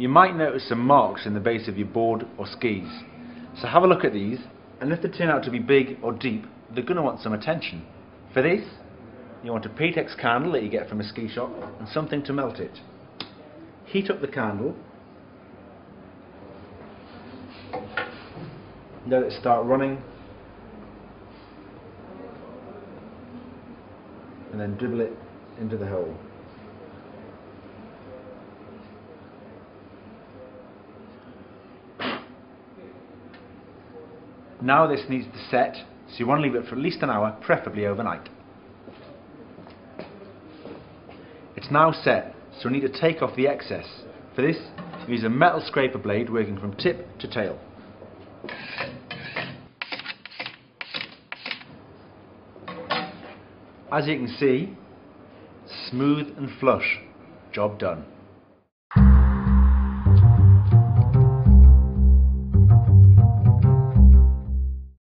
you might notice some marks in the base of your board or skis. So have a look at these, and if they turn out to be big or deep, they're going to want some attention. For this, you want a Petex candle that you get from a ski shop and something to melt it. Heat up the candle, let it start running, and then dribble it into the hole. Now this needs to set, so you want to leave it for at least an hour, preferably overnight. It's now set, so we need to take off the excess. For this, use a metal scraper blade working from tip to tail. As you can see, smooth and flush, job done.